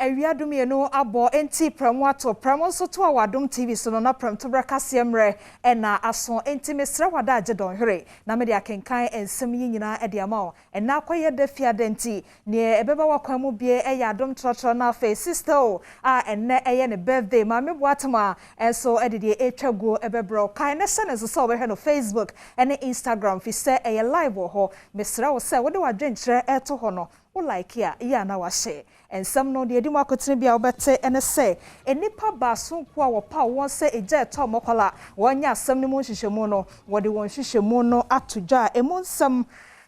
Adom ye no abo enti premo ato premo so to Adom TV so no na Premtobre Kasee mre na aso enti mesra wada age don hwere na me de akenkan ensem yi nyina e de ama o na akoye da fia denti ne ebeba wakwan mu bie ya Adom trotro na face sister o enne eye ne birthday ma me boatama enso edede etwago ebebro kan ne se ne so obehwe no Facebook ene Instagram fi se eye live ho mesra wo se wode wadwenkyere eto ho no o like ya na wa share ensem no de edimu akotene bia obete ene se enipa baso ko a wopa won se eja eto mokola wonya asem ne mu hwehwemu no wode won hwehwemu no atodwa emu nsem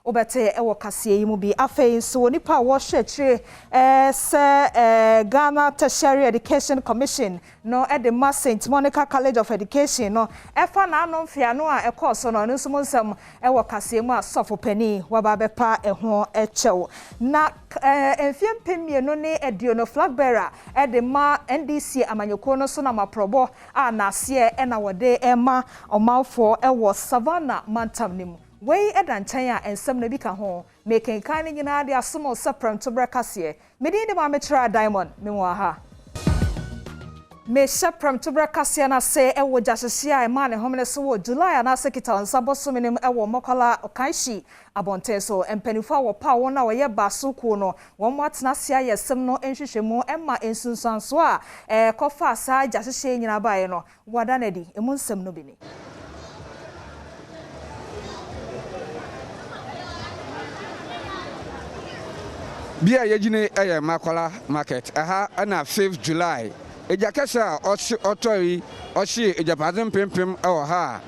obete ewo Kasee yimu bi afei so nipa wo hwehwere se Ghana Tertiary Education Commission no the St. Monica College of Education no efa na anom fia no a ekoso no nso nsem ewo Kasee mu asofo pani waba bepa eho echew na enfiem pemienu ne ediono flag bearer the NDC amanyoko no so na maprobo na se na wode ema omanfo ewo Savannah mantam nimu wey edanchan a ensem na bi ka ho making kan nyina de asomo se Premtobre Kasee medin de ma metra Diamond menwa ha me se Premtobre Kasee na se ewo jahyehyia e ma ne homne so wo July na sekita nsaboso menim ewo mokola okanshi abonten so empanifo wo pa won na wo ye baso ku no won mo atena se ayesem no enhwehwemu emma ensunsanso a kofa asa jahyehyia nyina bae no wada na di emu nsem no bi ni Bia yejine Makola market na 5th July ejakesa otori oshi ejapazem pempem ha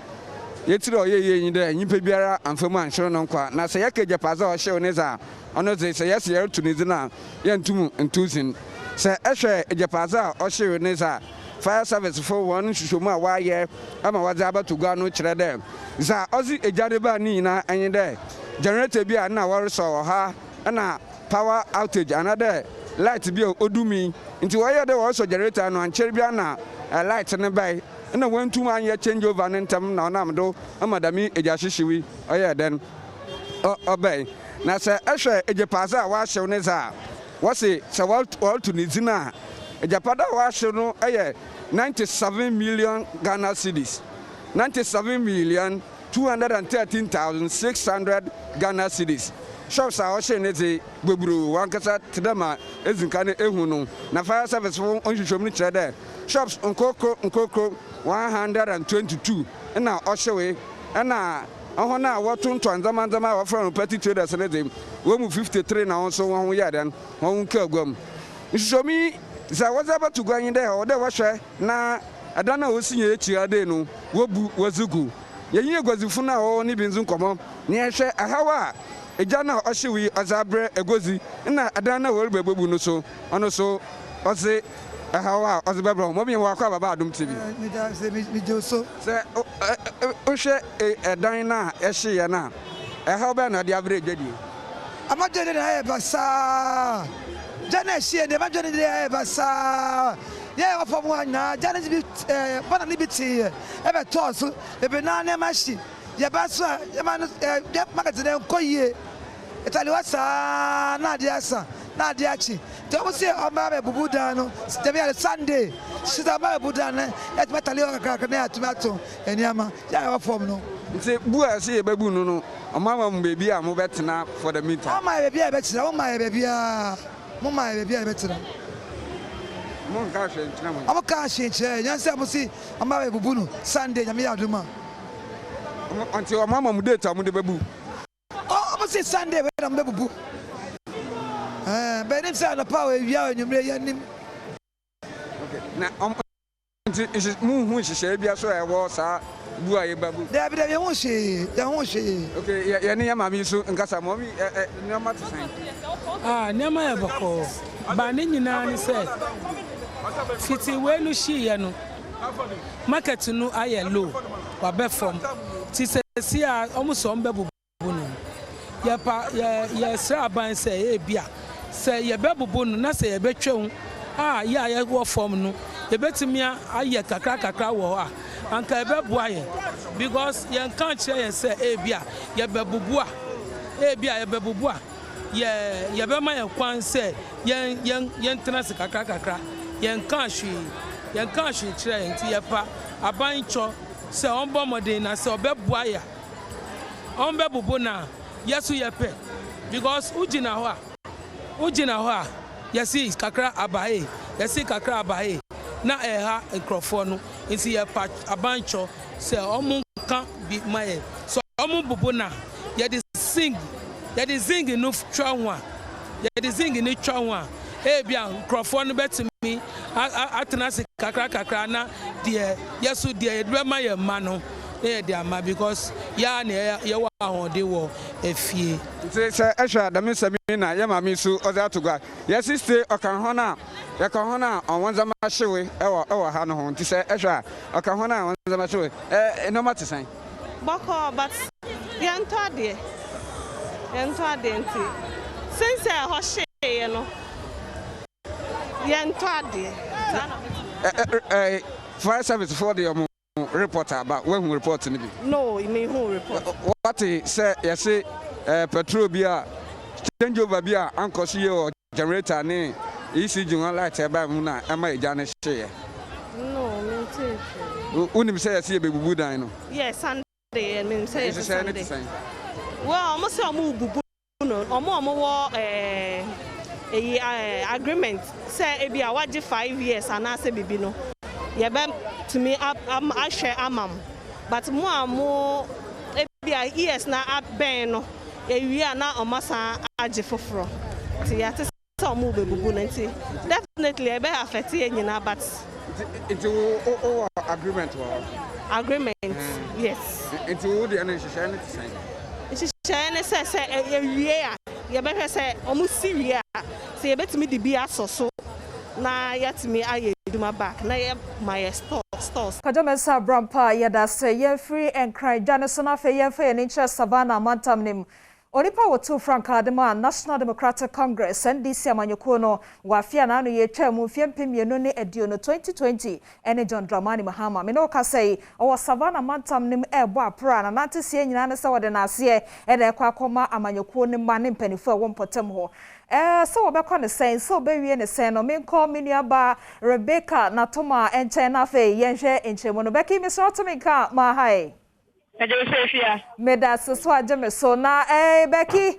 yetiro ye nyinde nyipe biara amfamu anhwere no nkwa na se yake ejapaza ohye oneza ono ze se yesi yer tunizina yentum ntuzin se ehwe ejapaza ohye oneza fire service for one hwehwemu a waye ama wadze abatuga no kire dem za ozi ejade ba ni na anyide generator bia na wareso ha na power outage another light bi odumi nti waye de wo so generator no anchere bia na light ne bai na wantum anye change over ne ntam na onamdo amadami ejahyehiwi oye den obey na se ehwe ejepaza wa hyew ne za wo se to nizina ejapada wa hyew no 97 million Ghana cedis 97,213,600 Ghana cedis shops are also nezi gbeburu wankasa tedama ezinkane ehu no na fire service fo onhwehwemu chede shops nkoko 122 na ohyewe na ohona wotonto anzamanzama wa from petty traders nezi wo mu 53 na won so won ho yadan won ka agwam nhwehwemi za wazaba to gwan de o de wohwe na adana osinye echiade no wobu wazugu yeyin egwazifu na o ni binzu nkomo ne ehwe ahawa ejana oshiwi azabre egozi na adana wori bebebu no so ono so ose ahawa ose bebro mo bi wa kwa baba Adom TV mi joso se o hwe edan na ehye ye na ehaw be na de average dedi amajene na e basa jana ehye de amajene de e basa ye wa fomu na jana bi bana ni biti e be toso e be na na mashi ye basa ye man magazine koye etaliwasa na diasa na diachi to mo se o ma be bubuda no te be Sunday sita ba bubuda na e te metali o kaka na atumato eniama ya wa form no nti bu a se ye babu no no o ma ma bebi a mo betena for the meeting o ma bebi a betena o ma bebi a mo ma bebi a betena mo nka hwe ntina mo o ka hwe nche nyanse mo si o ma be bubu no Sunday nyame ya adoma anti o ma mu date mo de babu say Sunday we am bebubu benim say na power wia onwumre yanim okay na nti mu hu hihye bia so e wo sa bu aye babu da bi da hu hye okay ya ne ya ma mi so nkasa mo mi ne ma tsan ne ma ya bako ba ne nyina ni say fiti we no hye ye no market no aye low wa be from ti se si a omuso mbebu ya sra ban se e bia se ye bebubu no na se ye betwem ya wo form no ye betimia aye kakra wo anka e bebu aye because ye kan kire ye se e bia ye bebubu ye bebubu ye be ma ye kwan se yen tena se kakra yen kan hwe kire nti ye pa abancho se onbo modern na se obeboa ya onbe bubu na yesu ye pe because ujina ho a yesi kakra abae na ha nkrofo no nti ye pa abancho se omu kan bi maye so omu bubu na ye de zing no twa ho a ye de zing ni twa ho a bia nkrofo no betimi atena se kakra na de yesu de ye be maye ma no e de ama because ya na ye wa ho de wo efie nti se ehwa da me sami na ye ma me su oza togwa ye sister okan ho na ye kan ho na onwonza ma hyewe ewo ha no ho nti se ehwa okan ho na onwonza ma hyewe no mate boko but yento ade nti since ho hye no yento ade fire service for the reporter about when we report to me. No, you mean who report? What say yes petrol bia change over bia anko see or generator ne ECG one light e ba mu na e ma eja ne hye. No, me take. Unim say yes e be bubu dan no. Yes, Sunday me say yes Sunday. Well, almost say omo bubu no, omo wo agreement say e bia waje 5 years and say bibi no. Ye be to me I share amam but mo ebia years na aben no e na omasa age foforo ti ya te so mo be bubu nanti definitely e be affect ye nyina but it agreement yes it would the energy share it sign it share ne say e wie a ye be hwe say omo si wie a say e betimi di bi asoso na yatimi aye duma back na ye my stores Kajamesa Brampa yada say ye free and cry Janisona fe ye fe in interest Savannah Mantam nim Onipa wotu Frank Adema National Democratic Congress NDC amanyokono wafia na anu ye twa mu fiempemienu ne ediono 2020 ene John Dramani Mahama me no ka say o Savannah Mantam nim ebo apra na nante sie nyina ne se wode na ase ene ekwa akoma amanyoko ne ma ne mpanifo wo mpotem ho so obekọ ne sen so bewie ne sen no menko menuaba Rebecca na toma enche na fe yenhwe enchemo no beki mi so to me ka ma hai Meda so ajeme so na Becky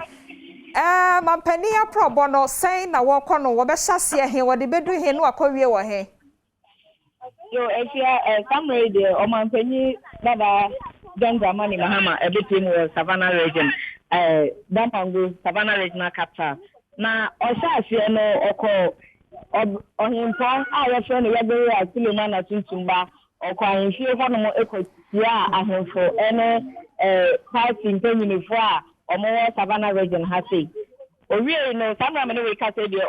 mampani aprobo no sen na wo kọ no wo be hyase he wo de bedu he no akọwie wo he yo summary de o mampani baba John Dramani Mahama everything was Savannah region Damango Savannah regional capital na osase no okọ ohimpo a ye fere no yebere akulema na tuntumba okọ ahemfie ho no ekotia ahemfo ene party mpanyinifo a omo Savannah region ha sei owie no samra me no we ka say de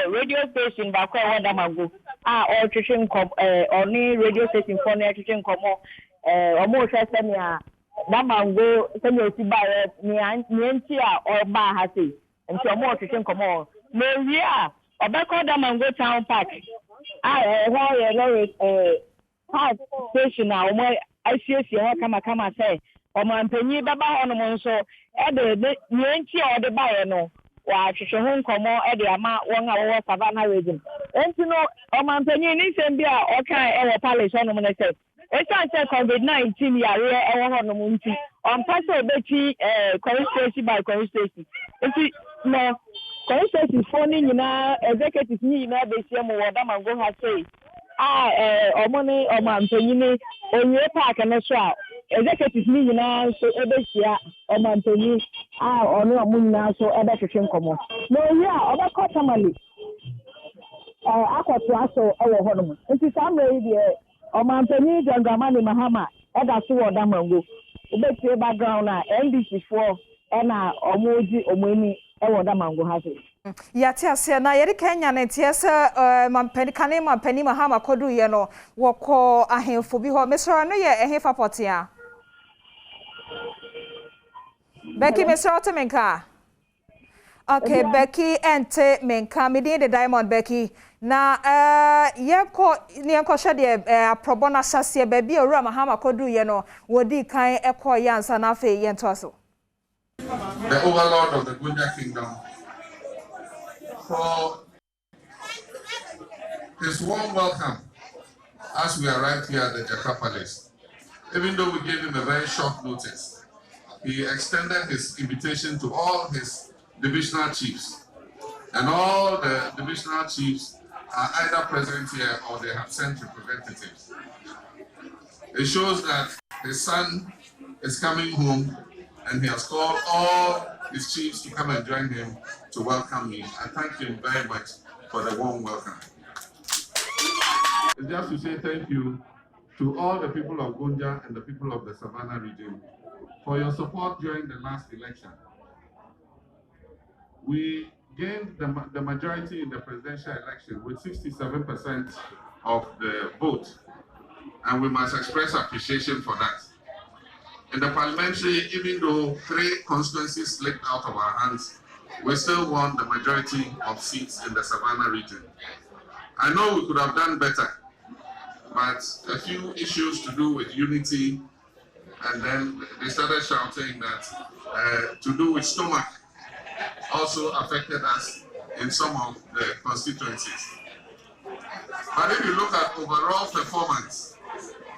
radio station ba kwa won Damango a o twetwe nkom oni radio station for na twetwe nkomo omo hwese me a Damango se me oti ba ni anti a oba ha sei nti omo twetwe nkomo me wi a obekọ Damango town park ho ye no park station a omo asiesie ho kama say omo ampanyi baba ho no nso e de ni anti a ode ba ye no wa twetwe ho nkomo e de ama won a wo Savannah region enti no omo ampanyi ni sem bia o kan e wo palace no mo ne say say COVID-19 yare e wo ho no mo nti on pass obechi constituency by constituency enti no constituency for ni nyina executive ni nyina be sie mo wo Damango ha say omo ni omo ampanyi ni onye park na so a executive ni nyina so ebesia omo ampanyi ono omo nyina so ebe twetwe nkomo no wi a obekọ tamale akwatu aso ewo ho no nti samre de omo ampanyi John Dramani Mahama eda so wo Damango obetie background na NDC for na omo oji omo ni ewo Damango ha say yati ase na yeri Kenya na tiese mampani Mahama kodu ye no woko ahemfo bi ho mesoro no ye ehemfa potia Becky mesoro to menka okay Becky ente menka me dey the Diamond Becky na yenko hwe de aprobo na hyase ba bi owura Mahama kodu ye no wodi kan ekọ yansa na fe yento aso the overlord of the Gunja kingdom for his warm welcome as we arrived here at the Jaka Palace. Even though we gave him a very short notice, he extended his invitation to all his divisional chiefs. And all the divisional chiefs are either present here or they have sent representatives. It shows that his son is coming home and he has called all his chiefs to come and join him to welcome me. I thank him very much for the warm welcome. It's just to say thank you to all the people of Gonja and the people of the Savannah region for your support during the last election. We gained the majority in the presidential election with 67% of the vote, and we must express appreciation for that. In the parliamentary, even though 3 constituencies slipped out of our hands, we still won the majority of seats in the Savannah region. I know we could have done better, but a few issues to do with unity, and then they started shouting that to do with stomach also affected us in some of the constituencies. But if you look at overall performance,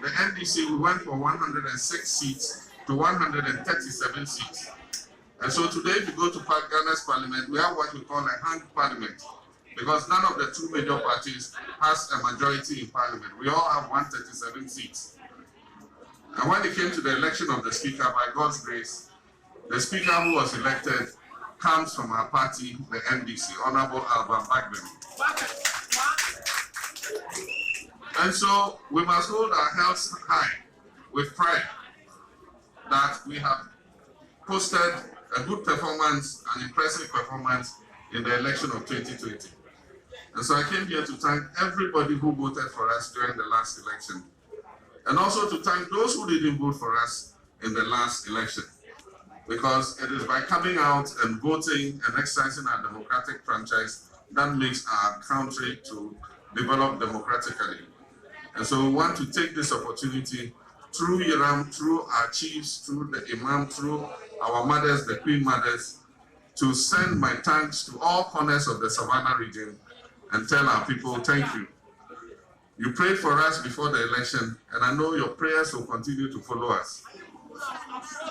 the NDC, we went from 106 seats to 137 seats. And so today, if you go to Ghana's parliament, we have what we call a hung parliament, because none of the 2 major parties has a majority in parliament. We all have 137 seats. And when it came to the election of the speaker, by God's grace, the speaker who was elected comes from our party, the NDC, Honorable Alban Bagbem. And so we must hold our heads high with pride that we have posted a good performance, an impressive performance in the election of 2020. And so I came here to thank everybody who voted for us during the last election, and also to thank those who didn't vote for us in the last election. Because it is by coming out and voting and exercising our democratic franchise that makes our country to develop democratically. And so we want to take this opportunity through Iram, through our chiefs, through the Imam, through our mothers, the Queen Mothers, to send my thanks to all corners of the Savannah region and tell our people, thank you. You prayed for us before the election, and I know your prayers will continue to follow us.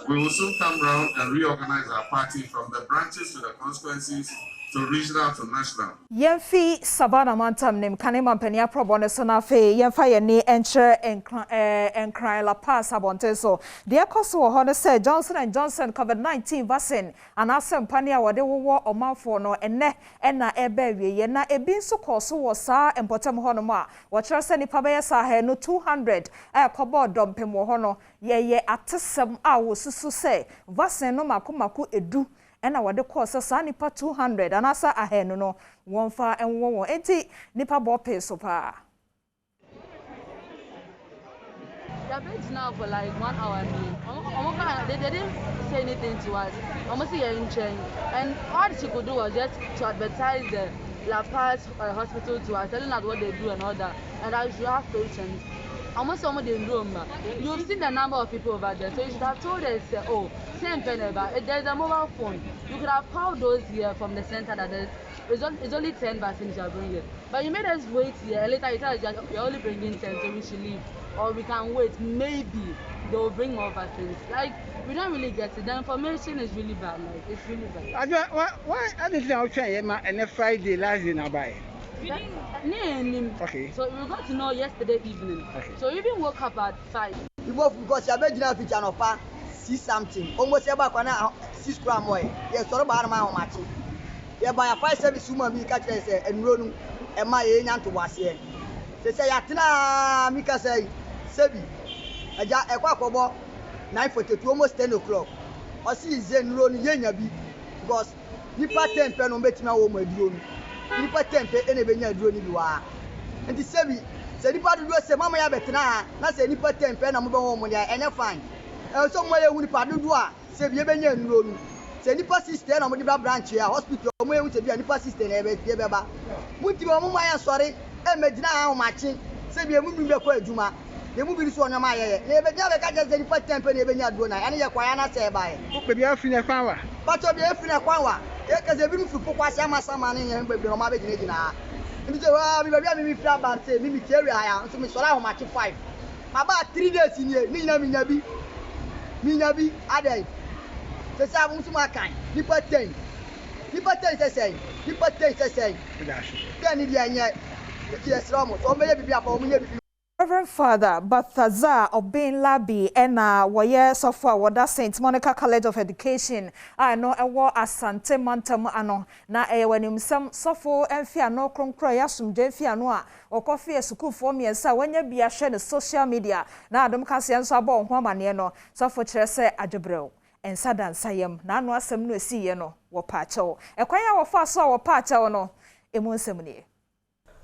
We will soon come round and reorganize our party from the branches to the constituencies to regional to national. Yemfi Savannah Mantam nim kanema mpania probone so na fe yemfa ye ni enche enkran la pass abonte so de ekoso ho no say Johnson & Johnson COVID-19 vaccine anasem pania wode wo omanfo no enne na ebe wie na ebi nso koso wo sa empotem ho no ma wo kire se nipa be sa he no 200 kobo dompem ho no ye atesem a wo susu say vaccine no makomako edu ena wade course sa nipa 200 anasa ahenu no wonfa enwo enti nipa bo pay so pa. They have been now for like 1 hour now. They didn't say anything to us. Almost here in change. And all she could do was just to advertise the La Paz hospital to us, telling us what they do and all that. And that you should have patience. Almost someone in Rome. You've seen the number of people over there, so you should have told us, oh, same Peneba, there's a mobile phone. You could have called those here from the center that it's only 10 vaccines you are bringing. But you made us wait here, and later you tell us you're only bringing 10, so we should leave. Or we can wait, maybe they will bring more vaccines. Like, we don't really get it. The information is really bad, like, it's really bad. Why are they now trying and Friday last in a buy? Okay. So we got to know yesterday evening. Okay. So we even woke up at 5. We woke because you have been picture of see something. Almost about 6 gram away. Yes, sorry about my match. Yeah, by a 5 service woman, we catch us and run and my young to was here. They say, Atina Mika say, Sebi, a quack 9:42, almost 10 o'clock. I see Zen run Yabi because you part 10 pen on betting our my drone. Nipa tempe ene benya duro ni biwa enti sebi se nipa do se mama ya betena na se nipa tempe na mo be wo mo dia ene fine e so mo ye hu nipa do a sebi e benya nuro nu se nipa sister na mo di branch ya hospital mo ye hu se bi nipa sister na e be ba muti mo mo ya sori e medina ha o machi sebi e mu bi be ko aduma e mu bi so onyama ye e be dia be ka je se nipa tempe na e benya duro na ene ye kwa ya na se ba ye ko be bi afine kwan wa pato bi afine kwan wa Because every food for quite some money and baby, my baby. Me baby, me feel bad say me area I am. So me so how much 5. About 3 days in here. Me nabi. Adai. So say I want to make kind. People 10 say. Then it yanya. Yes, Ramos. So me baby apa me baby. Reverend Father Balthazar Obin-Labi ena woye software wada St. Monica College of Education no ewo Asante Mantam ano na wanimsam sofo emfia no kronkro ya sumje emfia no a okofi esukuu fo miensa wanya bia hwe ne social media na Adom Kasee nso abo ho amane no sofo kire se adwebrɛw ensa dansayem na ano asem no esiye no wo paachew ekwan ya wo fa so wo paachew no emu nsem nie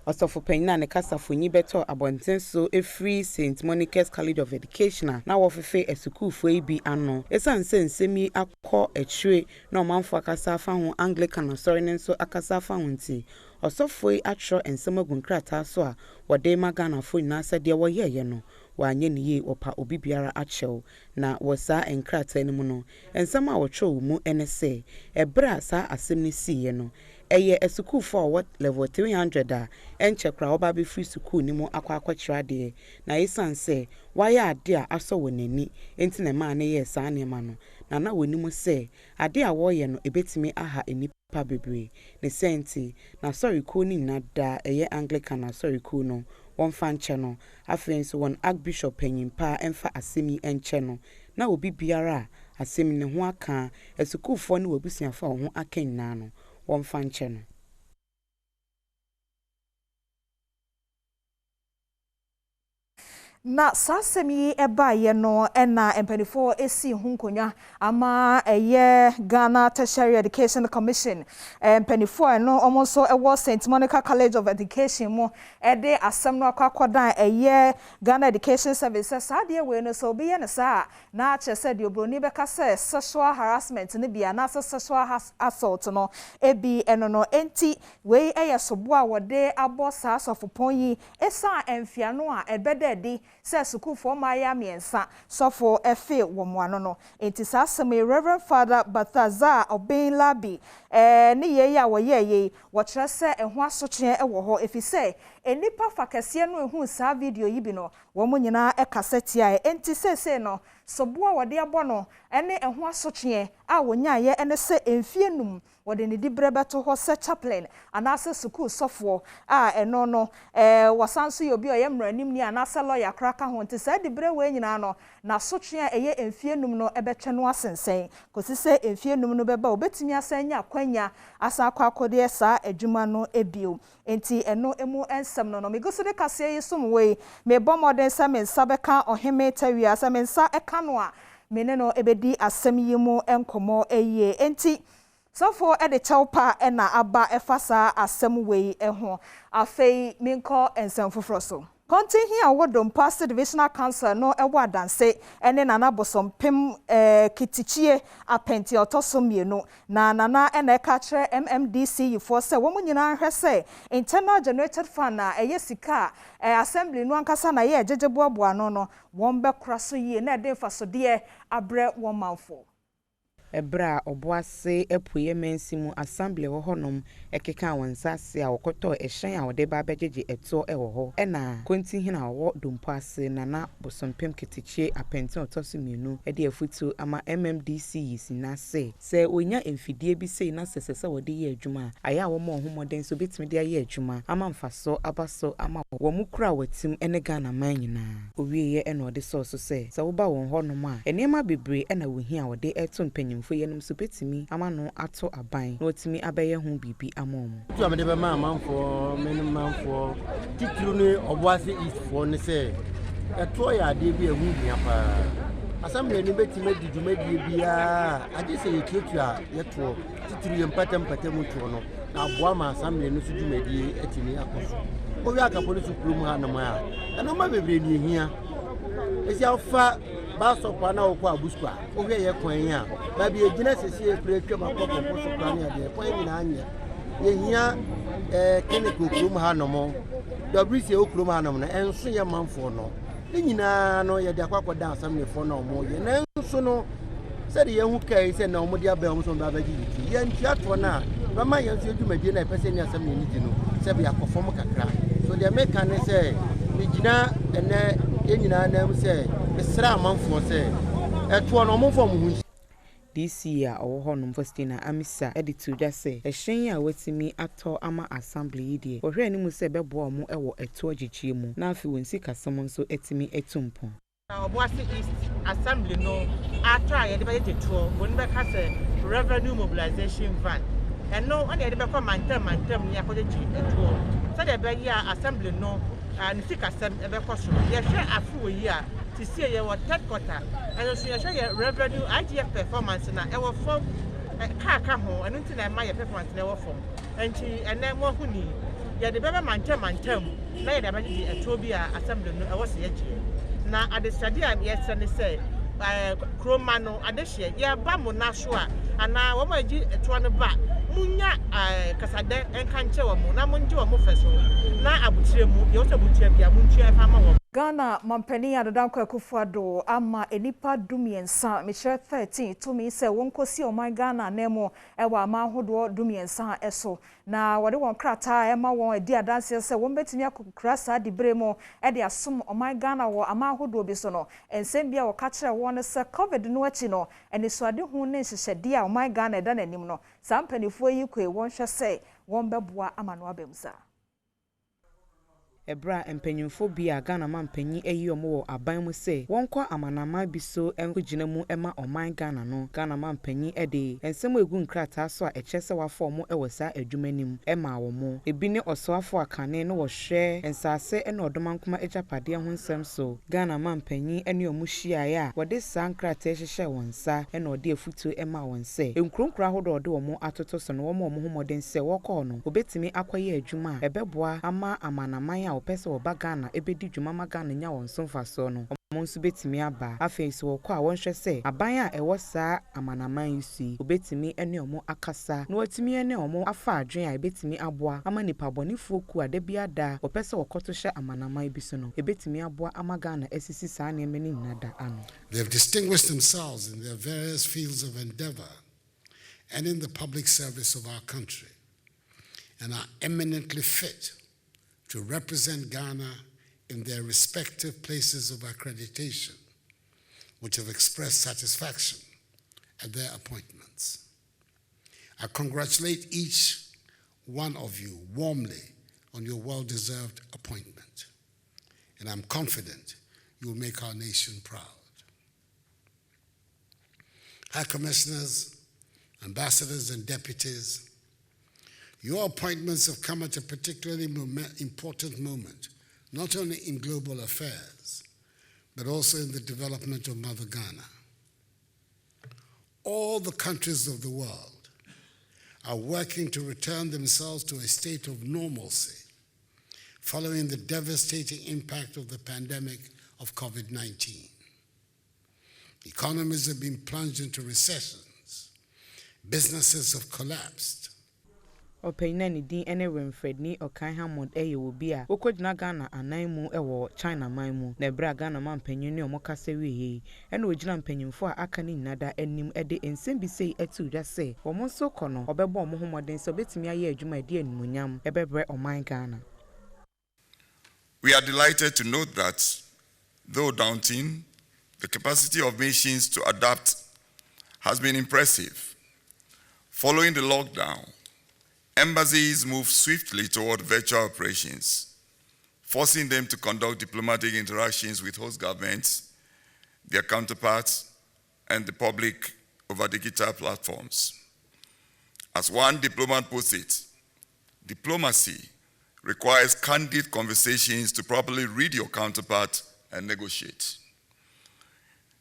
Osofo Penina ne kasafonyi beto abonten so free St. Monica's College of Education na wofefe esukufo ibi ano esan nsemi akọ etwe na omanfo akasa afa ho Anglican authority nso akasa afa ho nti osofo atro ensem agunkrata so a wode magana fo nyina sede wo yeye no wanye niye opa obi biara achew na wosa enkrata enimu no ensem a wotwo mu enese ebra sa asem ni siye no eye esukufo what level 300 a enchekra oba be free sukuu ni mu akwa de na isanse waya ade a aso wonani enti na ma ne ye sa ne ma no na woni mu se ade a wo ye no ebetimi aha enipa bebre ne senti na sorry ku ni na da eye Anglican na sorry ku no won fan che no afenso won archbishop enyimpa emfa asemi enche no na obi biara asemi ne ho aka esukufo ne wabusiafa ho akenna no won fan che no na sasemi eba ye no ena empanifo esi hunkonya ama eye Ghana Tertiary Education Commission empanifo no omonso ewo St. Monica College of Education mo ede asem no akwakodan eye Ghana Education Services ade we no so be ye ne sa na chese de obroni beka se sexual harassment ne bia na sexual assault no ebi eno no enti we eye sobo a wode abo sa asofopon yi esa emfia no a ebede di se sukufo maya miensa sofo efe womoano no enti saseme Reverend Father Balthazar Obin-Labi ne ye ya wo ye wo kire se eho asotwe ewo ho efise enipa fakase no ehu sa video yi bi no wo mo nyina ekaseti a enti sese no sobo a wode abo no ene eho asotwe a wonya ye ene se emfienum wode ne dibrebeto ho se chaplain anase sukuu sofo a eno no wasanso yobi oyemranim ni anase lawyer kraka ho nti se dibre we nyina no na sotwe a eye emfienum no ebetwe no asensen kosi se emfienum no beba obetimi asanya kwanya asa akode sa adwuma no ebio enti eno emu ensem no megosode Kasee yisum we me bomoden sa men sabeka oheme tawia sa men sa eka no a mene no ebedi asem yimu enkomo eye enti sofo ede chawpa ena aba efasa asem we eho afei minko ensem foforo so Konti here Adom Pastor Divisional Council no ewa adanse ene nana bosom pem kitichie apenti otosomienu na nana ene ka kire MMDC for se wo nyina hwe se internal generated fund na eye sika assembly no ankasa na ye jejeboaboa no won be kraso yie na de fasode abre won manfo ebra oboase epuye mensimu assembly wo honom ekeka wansase a wokoto ehyen a wode ba bejeje eto ewo ho ena konti hina wo dompase nana bosompem ketichie apenti otosomienu ede afutu ama MMDC yisinase se onya emfidie bi sei na sesese wode ye adwuma aya wo mo homoden so betimi de ye adwuma ama mfaso abaso ama wo mukura watim ene Ghana man nyina owieye ena ode so se wo ba won honom a enema bebre ena wo hia wode eto mpanyin yenum supetimi amano ato aban na otimi abeye ho bibi amom tu amede be ma amanfo menim manfo titru ni oboase east for ne se eto ya de bi ehu bia pa assembly ni betime didumedie bia age se yetutu a yeto titru ye mpatam mutu no na aboa ma assembly no sudumedie etimi akoso owi aka police krum ha na ma eno ma bebre ni ehia esi afa ba so kwa na okwa abuskwa ohwe ye kwan ya ba bi ejina sesi e pre twam akoko so kwa na de kwan nyina anya ye hia clinical krum ha no mo WC okrum ha no na enso ye manfo no nyina no ye de akwakoda assembly fo no mo ye na enso no said the young case and no media bells on Babajiti. Yen Chatwana, Rama Yansu Medina, person as a minute, said we are perform kakra. So the American say, Mijina and then say, the Sram for say, at one or more from this year or honum Vostina Amisa edited that say a shame waiting me at all ama assembly idea or any musebe bomu ewo a toji chimu now if you win sick as someone so etimi etumpo. Obuasi East Assembly no after I had the tour when back has a revenue mobilization van and no one had become mantem near the tour. So the year assembly no and sick assembly ever cost. Yes, a full year to see your third quarter and also your revenue IGF performance in our form car come home and until I my performance in our form and she and then more who need. Yeah, the better mantem now the Tobia assembly no was the na adesade a yesene say kroma no adehye ye ba mo na so a ana wo ma gi eto no ba munya kasade enka nche wo mo na munje wo mo feso na abutire mu ye wo se butire bia muntua fa ma wo Ghana Mampani Adom Kufuado ama enipa dumiensa Michelle 13 to me say wonkosi oman Ghana nemo ewa ama hodo dumiensa eso na wode won krata ema won edi adanse say won betimi akukura sa di bremo e de asom oman Ghana wo ama hodo bi so no ensem bia wo ka kire won se covid no achi no eni so ade hu ne hyehyede a oman Ghana eda nanim no sampanifo yi kwe won hwe say won beboa ama no abemsa Ebra empanyimfo bia Ghana mampanyi eyi omo wo aban mu se wonkwa amanama bi so enkogina mu ema oman Ghana no Ghana mampanyi ede ensem egu nkrata so a echese wafo mo ewasa adwumanim ema wo mo ebi ne osoafo akane no wo hwe ensase ene odomankoma ejapade ho nsem so Ghana mampanyi ene omu hia ya wode sankrata ehyehyɛ wonsa ene ode afutu ema wonse enkronkra hodo ode wo mo atoto so no wo mo homoden se wokɔ no obetimi akɔye adwuma ebeboa ama amanama opese oba Ghana ebedi dwuma Ghana nya won somfa so no omonsu betimi aba afei so wokɔ a wonhwɛ sɛ aban a ɛwɔ saa amanaman yi obetimi ene omo akasa na watimi ene omo afa adwen a ebetimi aboa ama nipa bonifuo ku adabia da opese wokoto hye amanaman bi so no ebetimi aboa ama Ghana esisi saa ne meni nada ano. They have distinguished themselves in their various fields of endeavor and in the public service of our country and are eminently fit to represent Ghana in their respective places of accreditation, which have expressed satisfaction at their appointments. I congratulate each one of you warmly on your well-deserved appointment, and I'm confident you will make our nation proud. High Commissioners, Ambassadors, and Deputies, your appointments have come at a particularly important moment, not only in global affairs, but also in the development of Mother Ghana. All the countries of the world are working to return themselves to a state of normalcy following the devastating impact of the pandemic of COVID-19. Economies have been plunged into recessions. Businesses have collapsed. Opena ni din ene Winfred ni Okan Hammond eye wo bia okodina Ghana anan mu ewo China man mu na bra Ghana man panyin ne omokase wiye ene ogina mpanyimfo a aka ni nada anim ede ensem bi sei atu da se omo so kono obebo omo homoden so betimi aye adwuma ede animunyam ebebre oman Ghana. We are delighted to note that though daunting, the capacity of nations to adapt has been impressive. Following the lockdown, embassies moved swiftly toward virtual operations, forcing them to conduct diplomatic interactions with host governments, their counterparts, and the public over digital platforms. As one diplomat puts it, diplomacy requires candid conversations to properly read your counterpart and negotiate.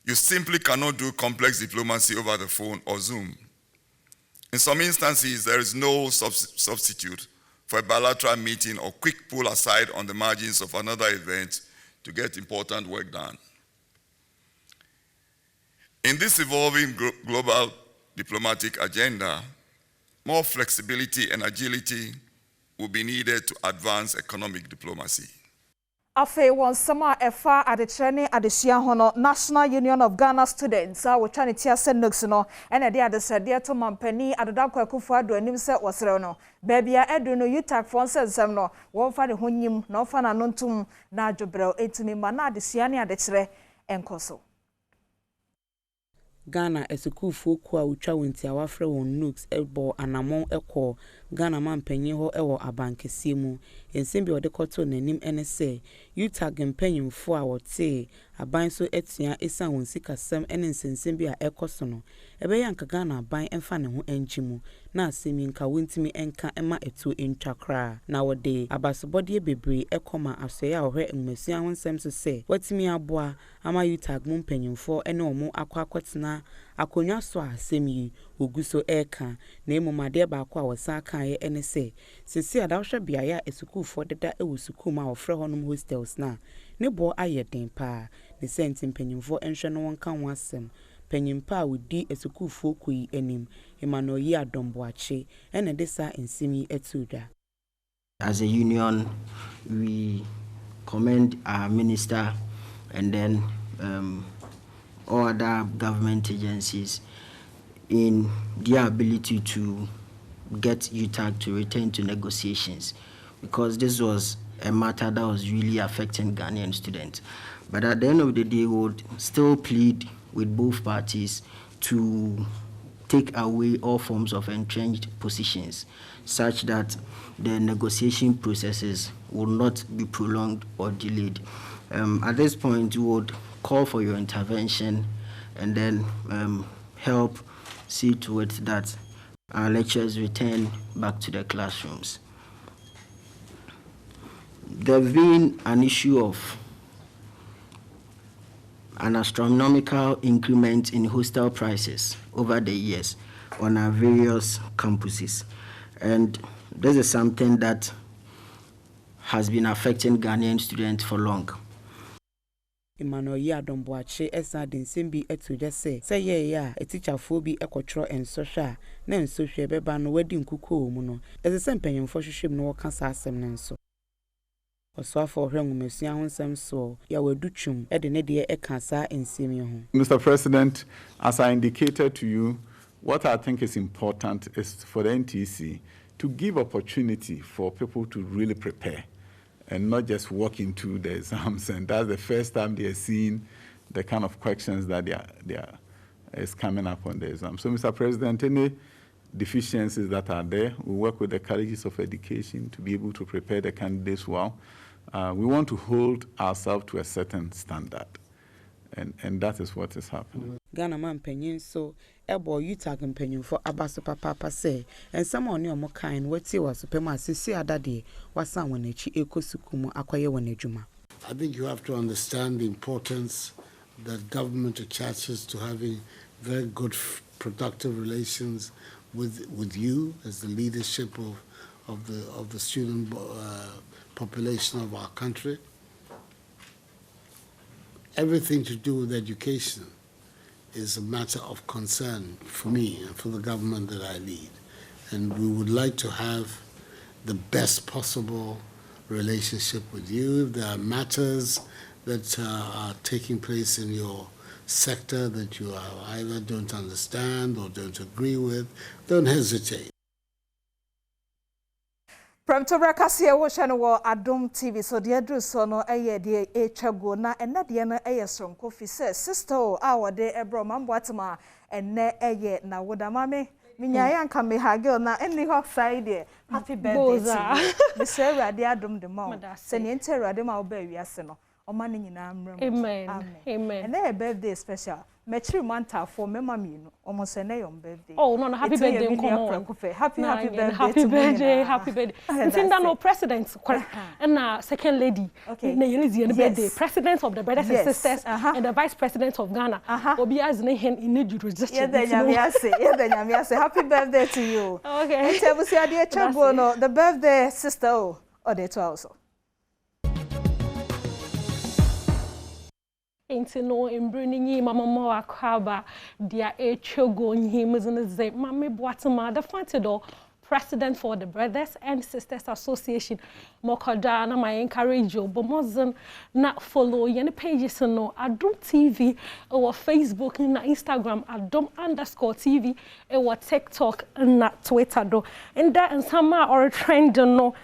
You simply cannot do complex diplomacy over the phone or Zoom. In some instances, there is no substitute for a bilateral meeting or quick pull aside on the margins of another event to get important work done. In this evolving global diplomatic agenda, more flexibility and agility will be needed to advance economic diplomacy. Afe won sama efa adetrene adesua ho no National Union of Ghana Students a wotwa ne tia senux no ene de adesede to mampani adodakwa akufo ado anim se wosere no baabia edu no UTAC fon sensem no won fa de honyim na ofa na no ntum na adwobrel etimi ma na adesua ne adekere enkoso Ghana esekufu ku a utwa wenti awafre won nukes ebo anamon ekọ Ghana mampanyin ho ewo abankese mu ensembi ode koto nanim ene se UTAG mpanyimfo a wote aban so etua esan won sikasem ene nsensembi a ekoso no ebe yanka Ghana aban emfa ne ho enjimu na asemi nka wontimi enka ema etu entwakra na wode abasobode bebre ekoma asoya ohwe mmesua ho nsem so se watimi aboa ama UTAG mpanyimfo ene omo akwakotena akonya so asemi oguso eka na emumade ba akwa wosa kan ye ene se sisi adawhwe biaya esukufo deda ewusuku ma ofre honom hostels na ne bo ayeden pa ne senti mpanyimfo enhwe no won kan wasem panyimpa wudi esukufo kuyi enim Emmanuel Adom boache ene desa ensimi etuda. As a union, we commend our minister and then all other government agencies in their ability to get UTAG to return to negotiations, because this was a matter that was really affecting Ghanaian students. But at the end of the day, we would still plead with both parties to take away all forms of entrenched positions such that the negotiation processes will not be prolonged or delayed. At this point, we would call for your intervention and then help see to it that our lecturers return back to their classrooms. There's been an issue of an astronomical increment in hostel prices over the years on our various campuses. And this is something that has been affecting Ghanaian students for long. Emmanuel Adom boache esa den sembi etu je say ya a teacher fo bi ekotro ensohwe na ensohwe beba no wadi nkuko mu no ese sempanyemfo hwehwem no woka sa asem ne nso oswafo hwengu mesua ho nsem so ya wadutwum ede ne de eka sa ensemi ho. Mr. President, as I indicated to you, what I think is important is for the NTC to give opportunity for people to really prepare and not just walk into the exams, and that's the first time they are seeing the kind of questions that is coming up on the exam. So, Mr. President, any deficiencies that are there, we work with the colleges of education to be able to prepare the candidates well. We want to hold ourselves to a certain standard, and that is what is happening. Ghana man penyin so ebo UTAG mpenyin for abaso papa say and some on your kind wati was pema sisi adade wasan wanachi ekosukumu akwaye wanejuma. I think you have to understand the importance that government attaches to having very good productive relations with you as the leadership of the student population of our country. Everything to do with education is a matter of concern for me and for the government that I lead. And we would like to have the best possible relationship with you. If there are matters that are taking place in your sector that you either don't understand or don't agree with, don't hesitate. Premtobre Kasee wo hwe wo Adom TV so de adru so no eye de etwago na enne de no eye sonko fi se sister o a wode ebro mamboatema enne eye na wodamame minya yanka me hagel na enni ho side de happy birthday the say Rade Adom de ma se ne ente Rade ma wo ba wiase no o ma ne nyina amram. Amen. Amen. And a birthday special. Metri manta for me mami no almost say your birthday. Oh no, happy birthday happy birthday. Happy birthday. It's in no president and second lady. Okay. Birthday. President of the brothers and sisters and the vice president of Ghana. Obi as in need jurisdiction. Happy birthday to you. Okay. The birthday sister or the two also. Ain't no embryoni mama mo akaba dia echogo nhim zene ze mama boatema the fantido president for the Brothers and Sisters Association. Mokoda na my encourage you, but more not follow any pages no Adom TV or Facebook na Instagram Adom_TV or TikTok na Twitter do. And that and some or trend no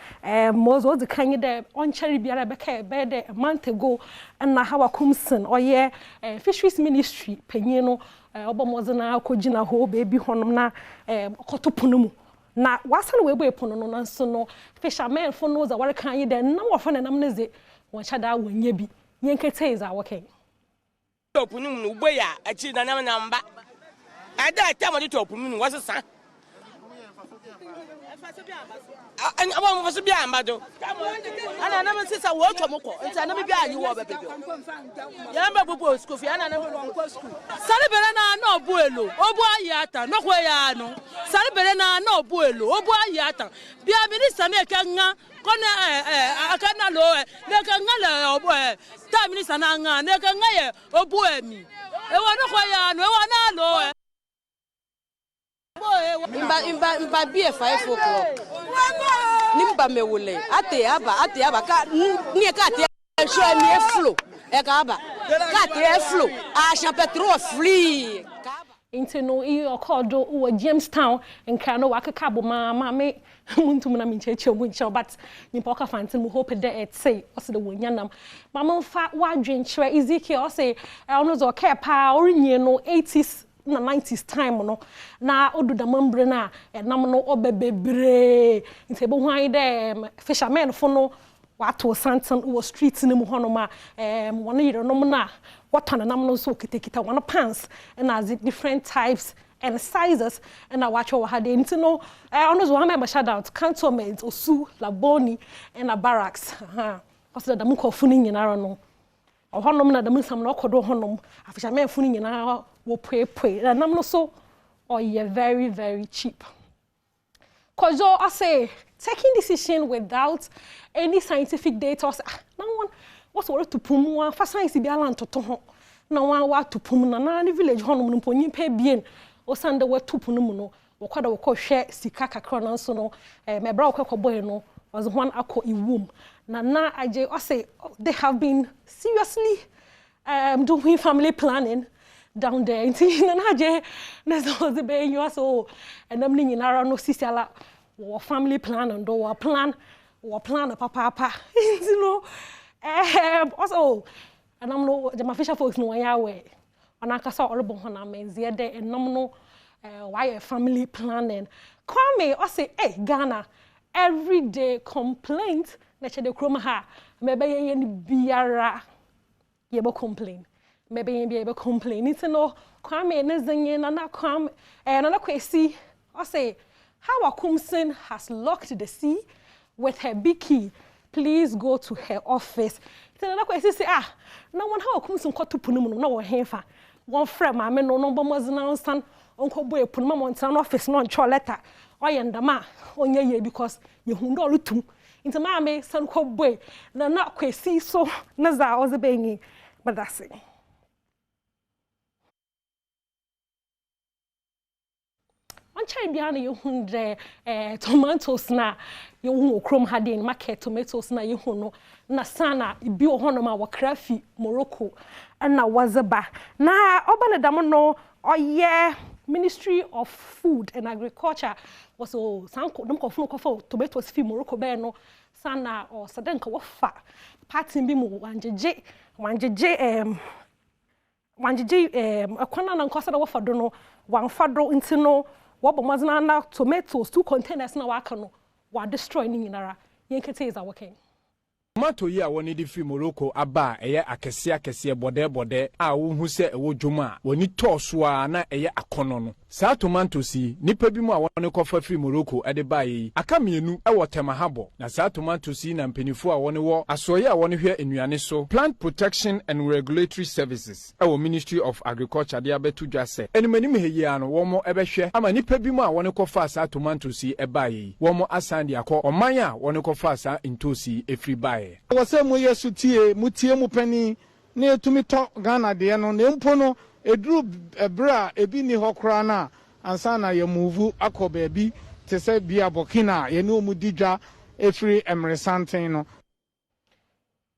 most the kind of on cherry biara beke bed a month ago and na hawa kumsen or yeah fisheries ministry penyeno obomozana akogina ho baby honom na kotopunumu. Na wasan we pono no nanso no fishermen for knows that what can you then na wofo na nam neze won chada wonya bi yenkete is our king opunum no boya achi na nam namba ada ta mo to opunum no wasesa and aba mo so bia ambado ana na me sisa wo to moko nta na me bia anyi wo bebe ya mba bubu school fi ana na me ko school sare bere na na obu elo obu ayata no ko ya no sare bere na na obu elo obu ayata bia minister na kenga kono akana lo na kenga le obu ta minister na nga na kenga ye obu emi e wo no ko ya no e wo na lo Mba be 5 o'clock. Nimba mewule. Ate aba ka ni ka te show me flow. E ka aba. Ka te flow. A chapetrol free. Into no e okodo wo Jamestown nka no wakeka bo ma me muntu na mincheche munche but ni poka fantin mu hope that it say ose the wonyanam mama fa wadwen kire Ezekiel say ono zo care pa orinye no 80s na 90s time no na oduda mambre na enam no obebebre nti ebo hwan de fishermen fo no wato santan wo street ni mu hono ma wona yire no na watana nam no so kitekita one pants and as different types and sizes and I watch over had into no ono zo ha shout out cantonment osu laboni and a barracks cause da mu ko funi nyinara no ohonom na da mu sam na okodo honom afishermen funi nyinara wo pwe na nam no so very very cheap cause I say taking decision without any scientific data no one what's what to pum one for science bi alan toto ho na one wa to pum na the village honom no ponyin pe bien o sande wa to pum no no wo kwada wo ko hwe sika kakra na so no me bra wo kwakọ boy no was one akọ iwum na aje I say they have been seriously doing family planning down there inti na je na so the be you so enam ni nyinara no sisiala wo family plan and wo plan papa you know also and I'm no the official folks no ya we ona kasa orbo ho na menzie de enam no why family planning Kwame I say Ghana everyday complaint na che de kroma ha mebe ye ni biara ye bo complain maybe you be able to complain. It's no Kwame Nezenye na Kwame na Kwesi. I say how Akumsen has locked the sea with her big key. Please go to her office. It's na Kwesi say no one how Akumsen got to Punum no one hefa. One friend my no number was announced Uncle Boy Punma on office no letter. I ndama onye ye because you hundo lutu. Into my me son ko boy na Kwesi so naza was a bengi. But that's it. Anchai biana you hunde tomatoes na you hu okrom hade in market tomatoes na you hu no na sana ibi ohono ma wakrafi Morocco na wazaba na oba na dam no oye Ministry of Food and Agriculture was so sanko dum kofu kofu tomatoes fi Morocco be no sana o sadenka wofa party bi mu wanjeje akwana na nkosa da wofa do no wanfado ntino wabomazana na tomatoes 2 containers na waka no wa destroy ni nyinara yenkete is working tomato yi a woni di fi Morocco aba eye akese bode a wo hu se ewo dwuma woni toso a na eye akono no sa tomatoes yi nipa bi mu a woni kofa fi Morocco ede ba yi aka mienu ewo temahabo na sa tomatoes yi na mpenifo a woni wo asoye a woni hwe enuane so Plant Protection and Regulatory Services ewo Ministry of Agriculture de abetu dwase enimani heyi ano wo mo ebehwe ama nipa bi mu a woni kofa sa tomatoes yi eba yi wo mo asande akọ oman a woni kofa sa ntosi efri ba wase mu yesu tie mutie mu pani na etumi to Ghana de no na mpo no eduru ebra ebi ni hokra na ansa na ye move akọ baabi te sɛ bia Burkina ye no mu didwa efiri emresanten no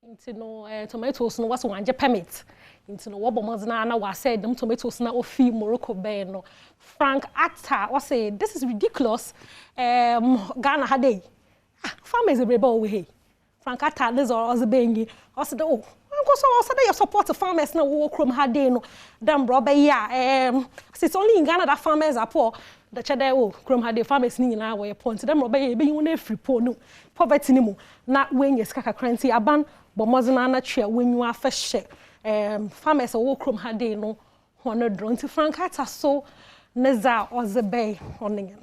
nti no tomatoes no was one permit nti no wobomozna na wa said them tomatoes na ofi Morocco bay no Frank Atta was say this is ridiculous Ghana hade farmers everybody over here Frank Atta this or the bengi I said oh so also they support the farmers na wo krom hade no dem bro be ya it's only in Ghana that farmers are poor the chede oh krom hade farmers ni nyina wo point dem bro be be yin na free po no poverty ni mu na wenye skaka kranti aban bomozna na twa wenyu afehye farmers wo krom hade no hono drone ti Frank Atta so neza ozebe oningen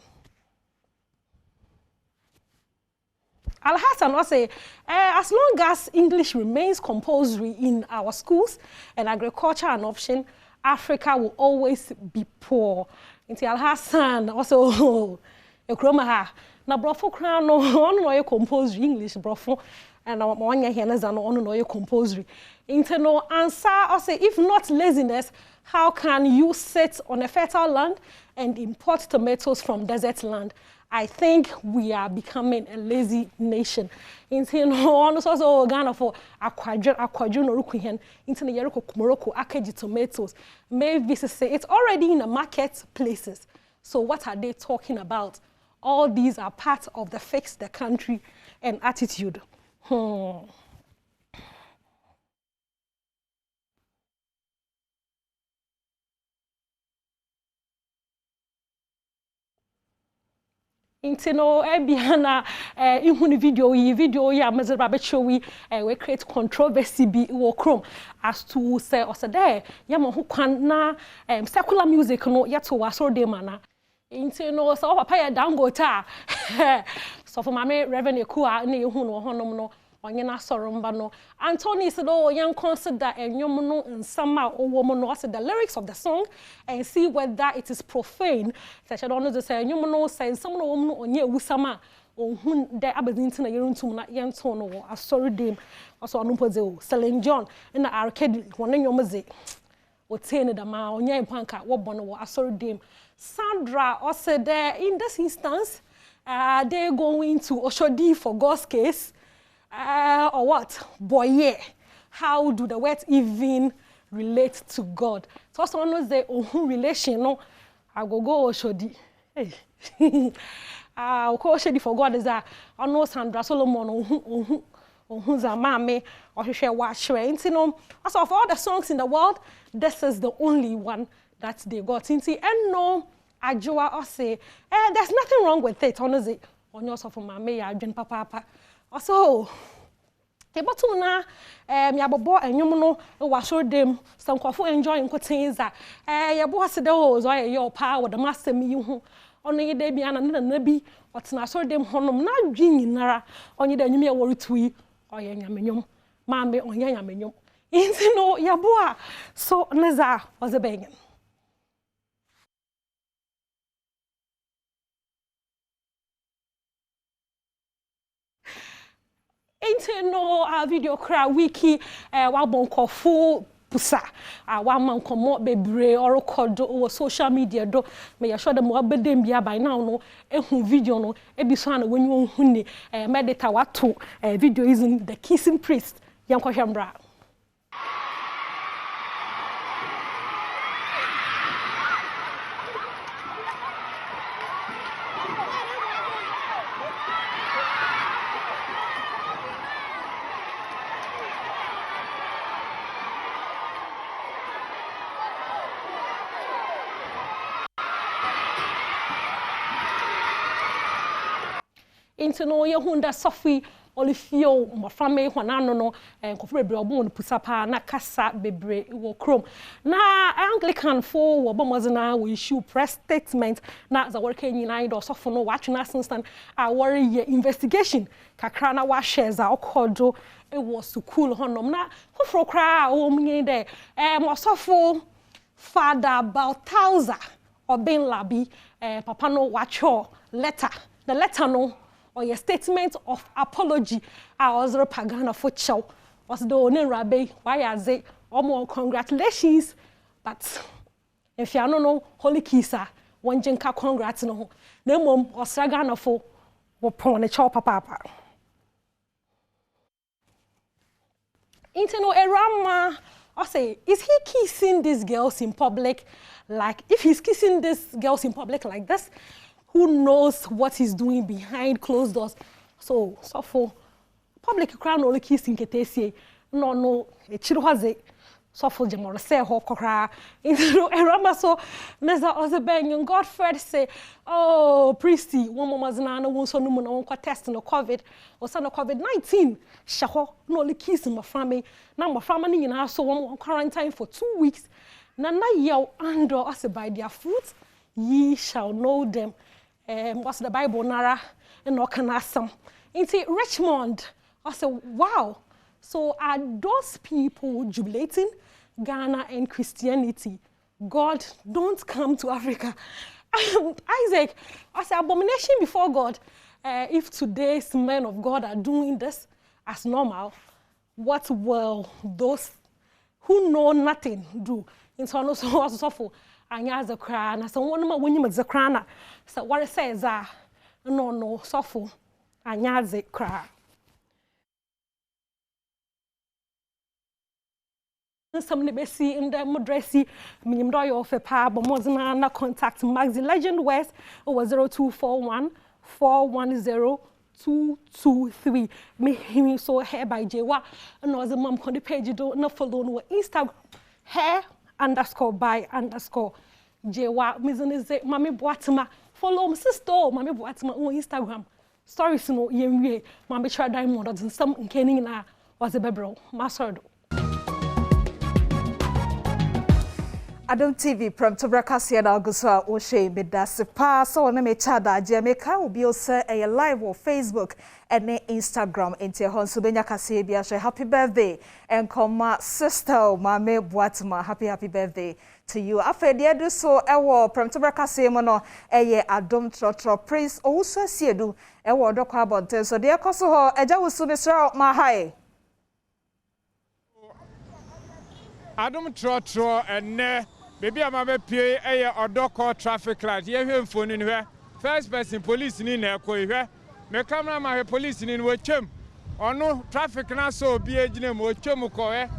Al-Hassan will say, as long as English remains compulsory in our schools and agriculture an option, Africa will always be poor. Inti Al-Hassan also, Ekromaha, na brofo crown no compulsory English brofo, and one year here no compulsory. Internal answer, I say, if not laziness, how can you sit on a fertile land and import tomatoes from desert land? I think we are becoming a lazy nation. In also Ghana for aquadron or rukuhen, into the Yeriko Morocco, akaji tomatoes. Maybe say it's already in the marketplaces. So what are they talking about? All these are part of the fix the country and attitude. Intino ebiana ihuni video ya mazeba bechowi we create controversy bi wo chrome as to say or say there yama ho kwan na secular music no yeto waso de mana intino so papa ya dangota so for mame revenue kuwa na ehunu no honom no onye na soromba no Anthony said oh yan consider enyom no nsama owo no said the lyrics of the song and see whether it is profane that I don't know say enyom no say some no no onye ewusama ohun de abedinti na yeruntum na yento no asori dem also onumpoze o Celine John na arcade won enyom ze otene da ma onye mpanka wo bono wo asori dem Sandra also there in this instance they going to Oshodi for God's case or what? Boy, yeah. How do the words even relate to God? So someone knows the relation, no? I go Oshodi. Hey. I'll go Oshodi for God is that I know Sandra Solomon who's a mammy or she share watch rain. You know, as of all the songs in the world, this is the only one that they got into. And no, Ajua or say, there's nothing wrong with it, honestly. On your sofa, mammy, I drink papa. Also, the bottom na yabobo enyum no washo dem some kwafo enjoy nkotinza yabo asede o zo ye pa wo the master mi hu ono ye de bia na bi otena so dem honom na dwi nyinara onye de enyum ye worutui oye nyamenyum maame onye nyamenyum inti no yabo a so neza ozebenyen no video cry wiki wa bonkofo pusa wa man komo bebre or record o social media do me ya show dem wa bedem bia by now no ehun video no ebiso na wenyu ohuni medita wato video is in the kissing priest yanko hwembra into no yehunda sofi olifio mafame hwanano no nkofo bebre obo no pusapa na kasa bebre wo krom na Anglican for wo bomozina we issue press statement na za work nyina do sofo no watchuna sinstan a worry investigation kakra na wa shares a okodo e wo school honom na foforo kra o mnye de mo sofo father Baltauza Obin Labi papa no wacho letter the letter no or your statement of apology I was pagana for chow was the only rabbi why I say more congratulations but if you don't know holy kisa one jinka congrats no na mom osraga na fo wo pon ne cho papa Intino Erama, I say, is he kissing these girls in public? Like, if he's kissing these girls in public like this, who knows what he's doing behind closed doors? So for public crown only kissing Ketesi, no, Chiruhaze, so for Jamor say Hokora, Intino Erama, so Neza Ozebang, Godfred say, oh, priesty, one mama's nana won't so no test no COVID or son of COVID-19. Shaho, no only kissing my family. Now my family in house so one quarantine for 2 weeks. Nana yell under us by their fruits, ye shall know them. What's the Bible Nara and no can ask some. Into Richmond, I said, wow. So are those people jubilating Ghana and Christianity? God, don't come to Africa. Isaac, I said, abomination before God. If today's men of God are doing this as normal, what will those who know nothing do? In so no so for anya za kra na so won ma wonyim za kra na so what says no so for anya za kra. Some see in the modressy minim do your fe pa but more na contact Maxi Legend West over 0241 410 223. Me him so hair by Jewa and was a mom on the page do not follow no Instagram hair_by_ Jewa mizonize mami boatma follow my sister mami boatma on Instagram stories no yemwe mami try diamond and some kening na was a bebro masordo Adom TV Premtobre Kasee na Agusa Oshe Midday pa so na me chada Jamaica will be also a live on Facebook and Instagram into Honsu Benya Kasee bia she happy birthday and come sister Mame Boatma happy birthday to you. Afede do so ewo Premtobre Kasee mo no eye Adom Trotro Prince also siedu ewo dokwa bonten so de ekoso ho eja wusu Mr. Mahai Adom Trotro and baby am a pay a odoko traffic light. Ye hwe phone ni hwe. First person police ni na ekoi hwe. Me camera ma police ni wo twem. Ono traffic na so obi agina mo twem ko he.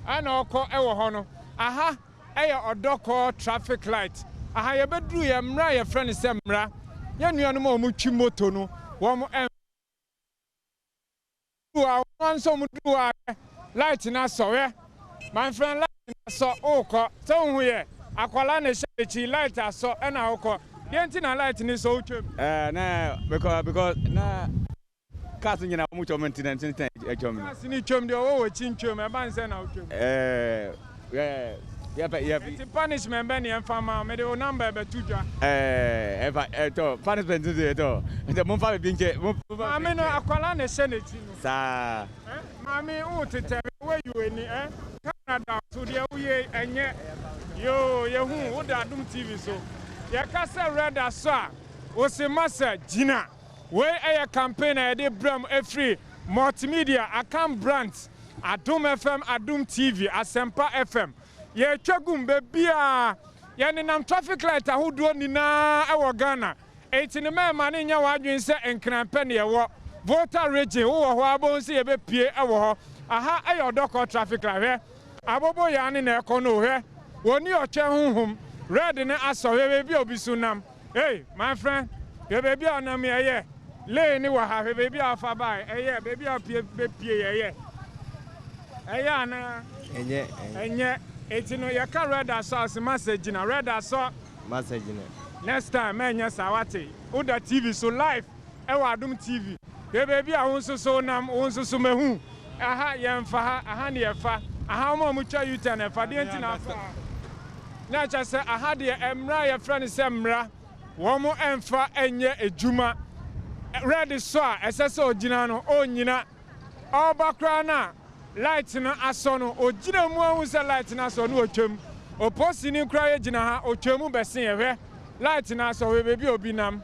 Ana okọ e wo ho no. Aha e odoko traffic light. Aha ye bedru ye mra ye friend se mra. Ye nuanu ma mo twi moto no. Wo mo one so mo do light na so he. My friend light na so okọ. So hu ye akwala na shechi light aso na okọ yenti na light ni so twem na because na cars nyina mu twom maintenance twom cars ni twom de wo chinchom e ban se na twom it's punishment be na fama me de number be tujwa to punishment de mo fa be nche mami no akwala na shechi no sa mami o tete we you eni Canada so de we enye yo yehu wo da Adom TV so ye ka se red aso o se masa gina we eye campaign e de bram free multimedia account brands Adom FM Adom TV Asempa FM ye twagum be bia ye nenam traffic light ahodo ni na e wo Ghana etini me ma ne nya wadwen se enkranpe ne ye wo voter region wo ho abon se ye be pie e wo ho aha eye odoko traffic light abobo ya ne na ekono he woni oche hunhum red ne aso he baby obisunam hey my friend ye baby onam ye lay ni wa ha baby afa bai eye baby apie ye ana enye etino ye ka red aso as message na red aso message na next time enya sawate uda TV so live e wa Adom TV ye baby a wonso nam wonso mehu aha ye mfa aha ne ye fa aha mo twa yuta na fa de ntina fa na cha se aha de emra ye friend se mra wo mo emfa enye ejuma red so a esese ogina no onyina obakra na light na aso no ogina mu ahu se light na aso no otwem oposi ni kra ye gina ha otwemu bese ye hwe light na aso we bebi obi nam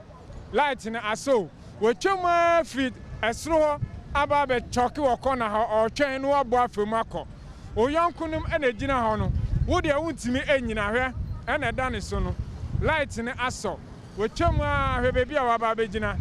light na aso wotwem fit esro aba be choki wo kona ha otwen no abo afemu akọ oyankunum ena gina ha no wo de wuntimi enyina hwe ena da ne so no light ne aso wotwam a hwe baby a waba begina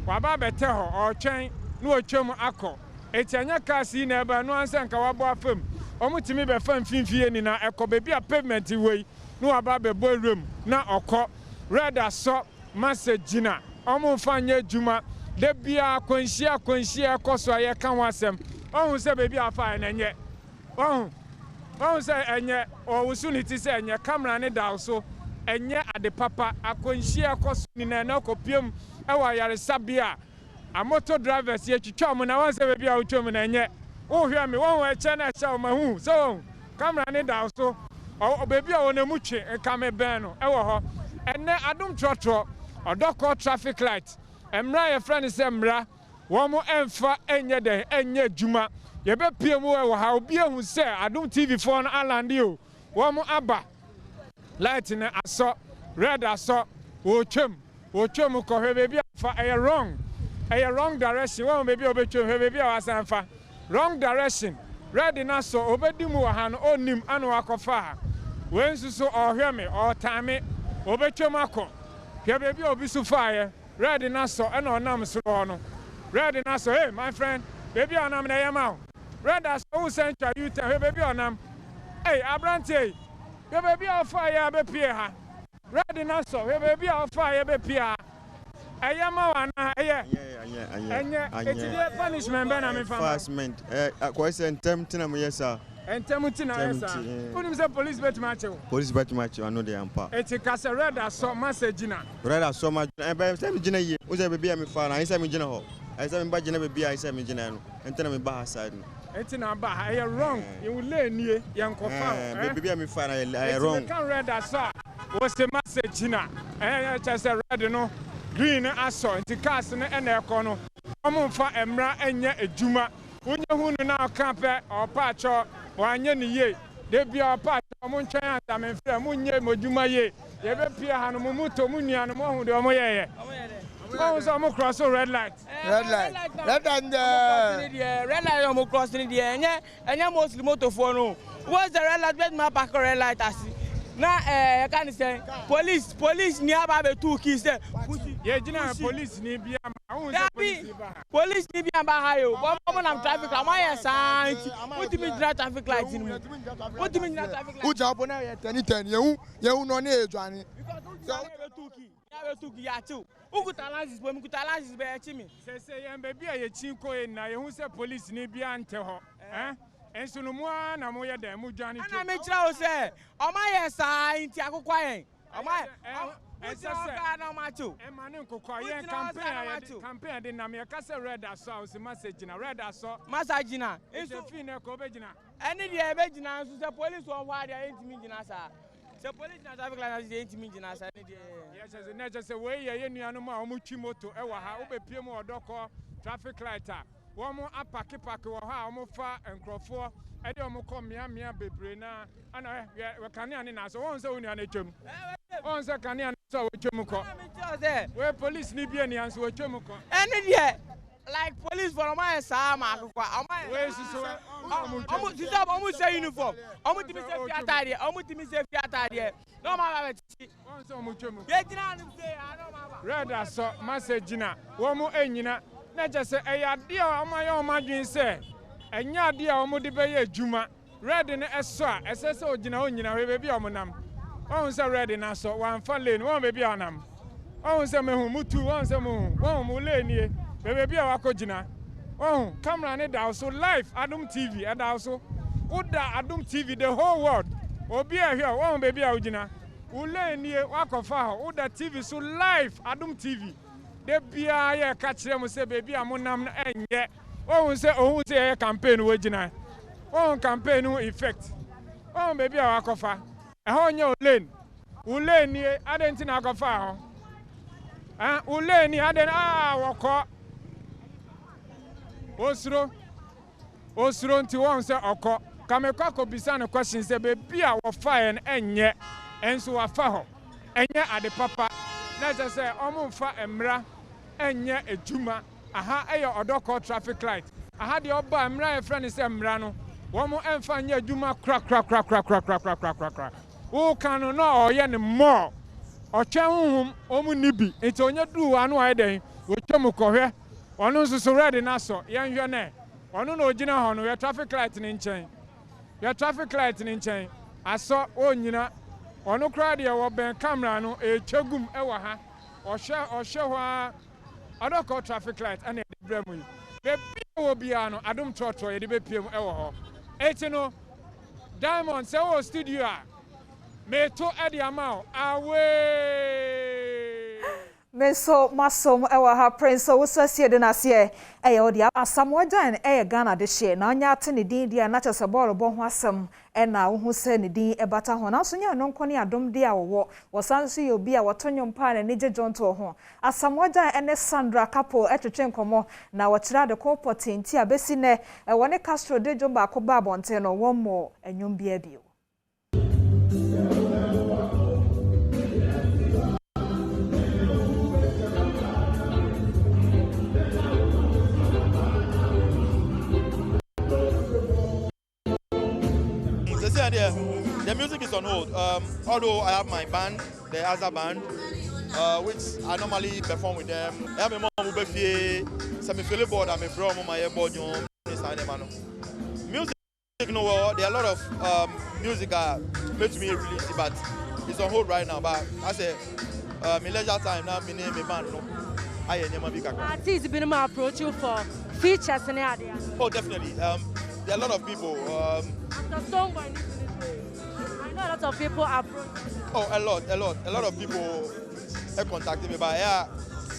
waba bete ho o twen no wotwam akọ etianya kasi na eba no ansa nka wabo afam omutimi be fam finfie ni na ekọ baby a pavement wei no waba be borum na okọ red aso masagina omufanye juma de bia kwanhia koso aye kan wasem ohun se baby afa na nye ohun se enye owusu ni ti se enye camera ne da so enye ade papa akwanhia koso ni na na kopiem ewa yare sabia a motor drivers ye twitwa na wan se baby a wotwam na enye wo hwe me won we che na sha mahu so camera ne da so o baby a wonamu twe ka me ben no ewo ho enne adom trotro odoko traffic light emra ye friend se emra wo mo emfa enye de enye juma ye be pie mu ewo ha obi ehun se adom tv phone alande o wo mo aba light ne aso red aso wo twem ko hwe baby afa wrong direction wo baby obetwem hwe baby awasan fa wrong direction red na so obedi mu wa ha no onim anu akofa ha wensu so ohwe me o time obetwem akọ hwe baby obi su fire red na so e na onam so no red na so hey my friend baby onam na yema red as o central you tell baby onam hey abrante hwe baby o fire be pie ha red na so hwe baby o fire be pie ha ayama wana eye punishment be na me fam punishment ko se ntem mo yesa ntem tina yesa unim se police bet match ano de ampa eti kase red aso message na red aso ma be se me gina ye o se be me fa na isa me gina ho isa me ba gina be isa me gina no ente na me ba side no enti na ba ha ye wrong you will lay nie ye nkofa be me fa na wrong kan red aso o se message na chase red no green aso nti cars ne na ekọ no omumfa emra enye ejuma wonye hunu na akape opacho wanye ni ye de bia opacho omuntwan atame mfra munye moduma ye ye be pia ha no muto munua no mo hu de omo ye oh so omo cross red light omo cross ni de enye mostly motor for no what's the red light bet ma park red light asi na can say police ni aba be two keys say ye jina police ni bia ma hu say police ni bia ba ha yo bo na traffic am ya san utimi jina traffic light ni mu utimi jina traffic light uja bo na ye ten yehu no na ejuani so ya be two key ya chill ukuta lances be chimi say ye be bia ye chinko e na yehu say police ni bia nte ho enso no mua na mo ye da mu dwane ana me kira o se o ma ye sa nti akokwa yen o ma ka na ma chu e ma ne nkokwa yen campaign de na me ka se red aso o se message na red aso message na enso fi na ko be gina eni de be gina so se police o hwa de entimi gina sa se police na traffic light de entimi gina sa ni de yes na je se we ye nuanu ma o mu twi moto e wa ha o be pie mu odoko traffic light a womo apake wo ha omo fa enkrofo e de omo ko mia bebre na ana we kane ane na so won se woni ane twem won se kane ane so wo twem ko we police ni bia ni anso wo twem ko ene de like police for my sa ma akwa we so omo say uniform omo timi say fiatade no ma ba ti won se omo twem ye gina anu say no ma ba red aso message na womo enyina na jese eyade a omaye omadwen se enya ade a omode be ye adwuma red ne eso a esese ogina onyina we be omonam won se red na so wan fa lane won be anam won se mehu mutu won se mu won mu lane be a wakogina won camera ne da so live Adom TV e da so uda Adom TV the whole world obi a here won be a ogina u lane wakofa ho uda TV so live Adom TV de bia ye ka kire mo se baby amonam na enye ohun se ye campaign wo gina ohun campaign no effect ohun baby a wakofa e ho nye ule ni adenti na akofa ho ule ni aden woko osuro nti won se oko kamekwa ko bisa no question se baby a wo fa en enye enso wa fa ho enye ade papa na je se omumfa emra enye ejuma aha eye odoko traffic light aha de oba emra e friend se emra no wo mo emfa nye ejuma kra wo kan no oye ne more ɔtwɛn honhom ɔmu nibi nti onye du anu ayɛ den wɔtwam kɔhwɛ ɔno nso so ready na so yɛnhwɛ nɛ ɔno na ogyina hɔ no yɛ traffic light ne nkyɛn asɔ onyina ɔno kora deɛ wɔbɛn camera no ɛkyɛgum ɛwɔ ha ɔhwɛ hɔ a ɔdɔkɔ traffic light ɛna ɛde brɛ mu yi beebi wɔ biara no adom trɔtrɔ yɛde bɛpie mu ɛwɔ hɔ eti no Diamond sɛ wɔ studio a meto ɛde ama wo awee Meso masom ewa ha prince woso sie de na sie eye odi asamojan eye Ghana de hye na onya ate ne din dia na chese ball bo ho asem e na wo hu se ne din e bata ho na so nya no nkone adom dia wo wosan so ye obi a wotonyom pa na ne jejonto ho asamojan ene Sandra couple etwetwe nkomo na wo kira de ko potenti abesi ne wone Castro de jomba ko ba bonte no wo mo enwom bia bio The music is on hold. Although I have my band, the Azza band, which I normally perform with them. I have a mom who be semi-feel board. I'm a bro, my board. Music, you know, there are a lot of music made to me release, but it's on hold right now. But I say, my leisure time now, my name, my band, no. I am never big. Artists been my approach you for features and idea. Oh, definitely. There are a lot of people. The song by I know a lot of people approach. Oh, a lot of people have contacted me, but yeah,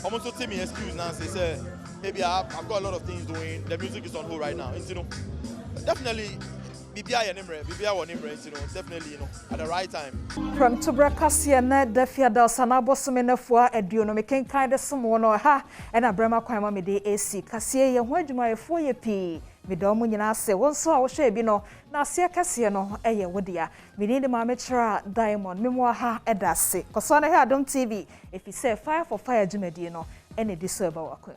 almost to take me excuse now. Say, maybe I've got a lot of things doing. The music is on hold right now. You know, definitely, definitely, at the right time. Premtobre Kasee na defia da sanabo sumenefo aduono mekenkan de somo no ha e na brema kwan ma mede AC Kasee ye ho adwuma efo ye pi medomo nyina se wonso a wo hwe bi no na ase Kasee no eye wodia mede de ma metra Diamond memo ha edase koso na he Adom TV if you say fire for fire adwumadi no ene di so eba wakwa